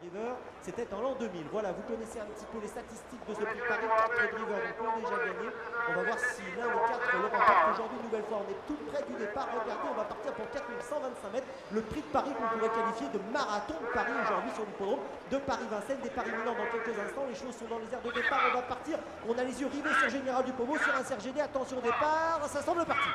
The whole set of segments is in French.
driver, c'était en l'an 2000. Voilà, vous connaissez un petit peu les statistiques de ce prix de Paris. 4 drivers ont déjà gagné. On va voir si l'un des 4 le remporte aujourd'hui. Une nouvelle fois, on est tout près du départ. Regardez, on va partir pour 4125 mètres. Le prix de Paris qu'on pourrait qualifier de marathon de Paris aujourd'hui sur l'hippodrome de Paris-Vincennes. Départ imminent dans quelques instants. Les choses sont dans les airs de départ. On va partir. On a les yeux rivés sur Général du Pommeau, sur un CRGD. Attention au départ, ça semble parti.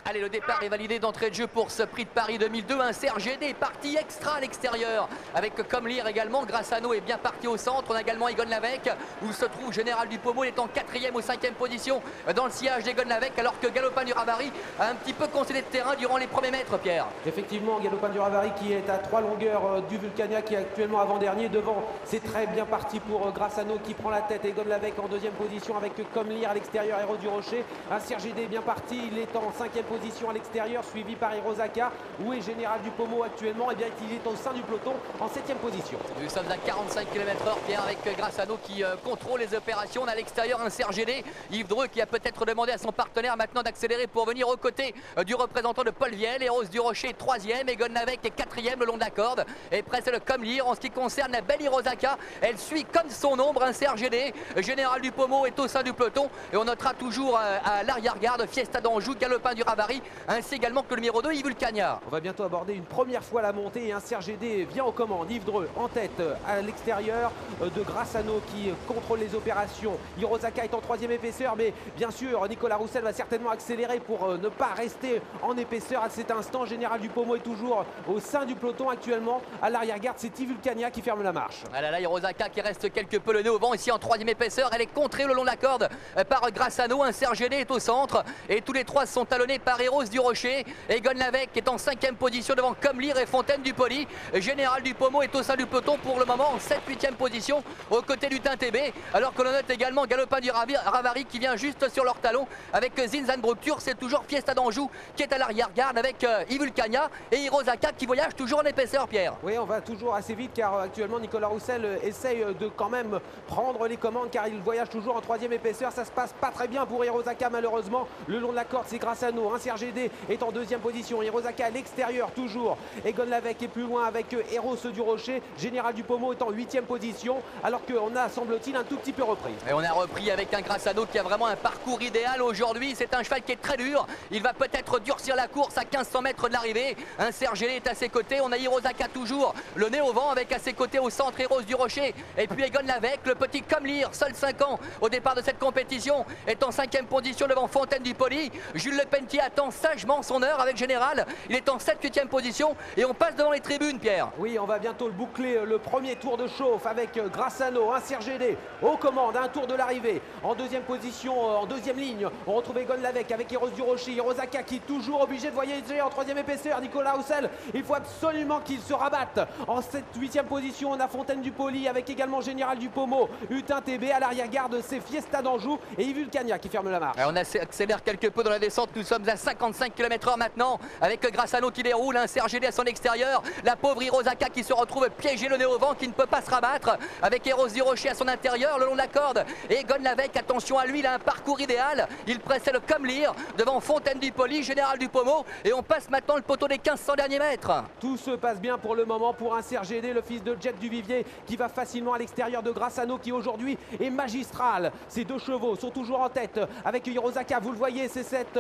Allez, le départ est validé d'entrée de jeu pour ce prix de Paris 2002. Un CRGD parti extra à l'extérieur avec Comlir également. Grassano est bien parti au centre. On a également Egon Lavec où se trouve Général du Pommeau. Il est en 4e ou 5e position dans le sillage d'Egon Lavec alors que Galopin du Ravary a un petit peu concédé de terrain durant les premiers mètres, Pierre. Effectivement, Galopin du Ravary qui est à 3 longueurs du Vulcania qui est actuellement avant-dernier. Devant, c'est très bien parti pour Grassano qui prend la tête. Egon Lavec en 2e position avec Comlir à l'extérieur. Héros du Rocher. Un CRGD bien parti. Il est en 5e position à l'extérieur, suivi par Hirosaka. Où est Général du Pommeau actuellement? Eh bien, il est au sein du peloton en 7e position. Nous sommes à 45 km/h, Pierre, avec Grassano qui contrôle les opérations. On a à l'extérieur un CRGD, Yves Dreux qui a peut-être demandé à son partenaire maintenant d'accélérer pour venir aux côtés du représentant de Paul Viel. Héros du Rocher 3e, Egon Lavec est 4e le long de la corde. Et presse le Comlir en ce qui concerne la belle Hirosaka. Elle suit comme son ombre un CRGD. Général du Pommeau est au sein du peloton et on notera toujours à l'arrière-garde Fiesta d'Anjou, Galopin du Ravary, ainsi également que le numéro 2 Yves Vulcania. On va bientôt aborder une première fois la montée et un CRGD vient aux commandes. Yves Dreux en tête à l'extérieur de Grassano qui contrôle les opérations. Hirosaka est en 3e épaisseur, mais bien sûr Nicolas Roussel va certainement accélérer pour ne pas rester en épaisseur à cet instant. Général du Pommeau est toujours au sein du peloton actuellement. À l'arrière-garde, c'est Yves Vulcania qui ferme la marche. Ah là là, Hirosaka qui reste quelque peu le nez au vent ici en 3e épaisseur. Elle est contrée le long de la corde par Grassano. Un CRGD est au centre et tous les trois sont talonnés par Héros du Rocher. Egon Lavec est en 5e position devant Comlir et Fontaine du Poli. Général du Pommeau est au sein du peloton pour le moment en 7-8e position aux côtés du Tintébe. Alors que l'on note également Galopin du Ravary qui vient juste sur leur talon avec Zinzanbructure. C'est toujours Fiesta d'Anjou qui est à l'arrière-garde avec Yves Vulcania et Hirosaka qui voyage toujours en épaisseur, Pierre. Oui, on va toujours assez vite car actuellement Nicolas Roussel essaye de quand même prendre les commandes car il voyage toujours en 3e épaisseur. Ça se passe pas très bien pour Hirosaka malheureusement. Le long de la corde, c'est Grassano. Un CRGD est en 2e position. Hirosaka à l'extérieur toujours. Egon Lavec est plus loin avec Héros du Rocher. Général du Pommeau est en 8e position alors qu'on a, semble-t-il, un tout petit peu repris. Et on a repris avec un Grassano qui a vraiment un parcours idéal aujourd'hui. C'est un cheval qui est très dur. Il va peut-être durcir la course à 1500 mètres de l'arrivée. Un CRGD est à ses côtés. On a Hirosaka toujours le nez au vent avec à ses côtés au centre Héros du Rocher. Et puis Egon Lavec, le petit Comlir, seul 5 ans au départ de cette compétition, est en 5e position devant Fontaine du Poli. Jules Lepentier attend sagement son heure avec Général. Il est en 7-8e position et on passe devant les tribunes, Pierre. Oui, on va bientôt le boucler le premier tour de chauffe avec Grassano, un CRGD aux commandes, un tour de l'arrivée. En 2e position, en 2e ligne, on retrouve Egon Lavec avec Héros du Rocher. Hirosaka qui est toujours obligé de voyager en 3e épaisseur. Nicolas Roussel, il faut absolument qu'il se rabatte. En 8e position, on a Fontaine du Poli avec également Général du Pommeau. Utin TB à l'arrière-garde, c'est Fiesta d'Anjou et Yves Vulcania qui ferme la marche. On accélère quelque peu dans la descente. Nous sommes à 55 km/h maintenant avec Grassano qui déroule, un CRGD à son extérieur. La pauvre Hirosaka qui se retrouve piégée le nez au vent, qui ne peut pas se rabattre avec Héros du Rocher à son intérieur le long de la corde. Et Egon Lavec, attention à lui, il a un parcours idéal. Il précède Comlir devant Fontaine du Poli, Général du Pommeau. Et on passe maintenant le poteau des 1500 derniers mètres. Tout se passe bien pour le moment pour un CRGD, le fils de Jet Duvivier qui va facilement à l'extérieur de Grassano qui aujourd'hui est magistral. Ces deux chevaux sont toujours en tête avec Hirosaka. Vous le voyez, c'est cette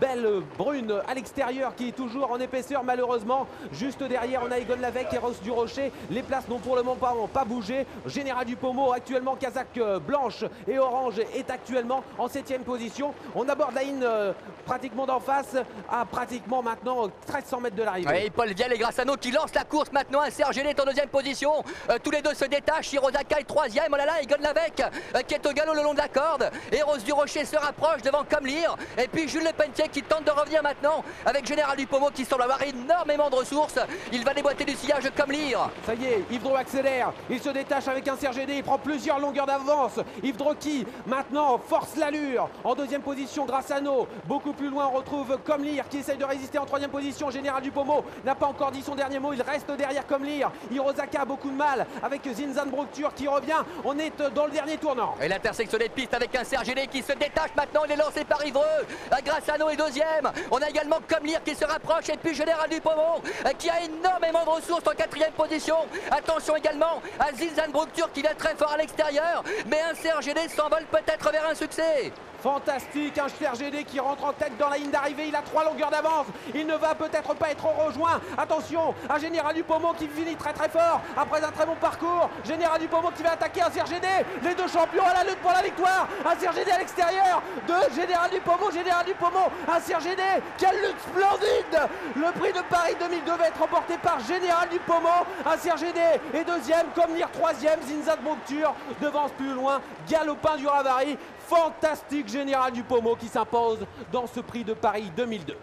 belle brune à l'extérieur qui est toujours en épaisseur malheureusement. Juste derrière, on a Egon Lavec et Héros du Rocher. Les places n'ont pour le moment pas bougé. Général du Pommeau actuellement casaque blanche et orange est actuellement en 7e position. On aborde la ligne pratiquement d'en face à pratiquement maintenant 1300 mètres de l'arrivée. Oui, Paul Viel et Grassano qui lancent la course maintenant. Un CRGD est en 2e position. Tous les deux se détachent. Hirosaka est 3e. Oh là là, Egon Lavec qui est au galop le long de la corde. Héros du Rocher se rapproche devant Comlir. Et puis Jules Lepentier qui tente de revenir maintenant avec Général du Pommeau qui semble avoir énormément de ressources. Il va déboîter du sillage de Comlir. Ça y est, Yves Dreux accélère. Il se détache avec un CRGD. Il prend plusieurs longueurs d'avance. Yves Dreux qui maintenant force l'allure. En 2e position, Grassano. Beaucoup plus loin, on retrouve Comlir qui essaye de résister en 3e position. Général du Pommeau n'a pas encore dit son dernier mot. Il reste derrière Comlir. Hirosaka a beaucoup de mal avec Zinzanbructure qui revient. On est dans le dernier tournant. Et l'intersection des pistes avec un CRGD qui se détache maintenant. Il est lancé par Yves Dreux. Grassano est deuxième. On a également Comlir qui se rapproche et puis Général Dupomont qui a énormément de ressources en quatrième position. Attention également à Zinzan Bructure qui vient très fort à l'extérieur, mais un CRGD s'envole peut-être vers un succès. Fantastique, un CRGD qui rentre en tête dans la ligne d'arrivée, il a 3 longueurs d'avance, il ne va peut-être pas être rejoint. Attention, un Général Dupomont qui finit très fort après un très bon parcours. Général Dupomont qui va attaquer un CRGD, les deux champions à la lutte pour la victoire. Un CRGD à l'extérieur de Général Dupomont, un CRGD, quelle lutte splendide. Le prix de Paris 2002 va être remporté par Général Dupomont, un CRGD est deuxième, Comlir troisième, Zinzan Bructure devance plus loin, Galopin du Ravary. Fantastique Général Dupomont qui s'impose dans ce prix de Paris 2002.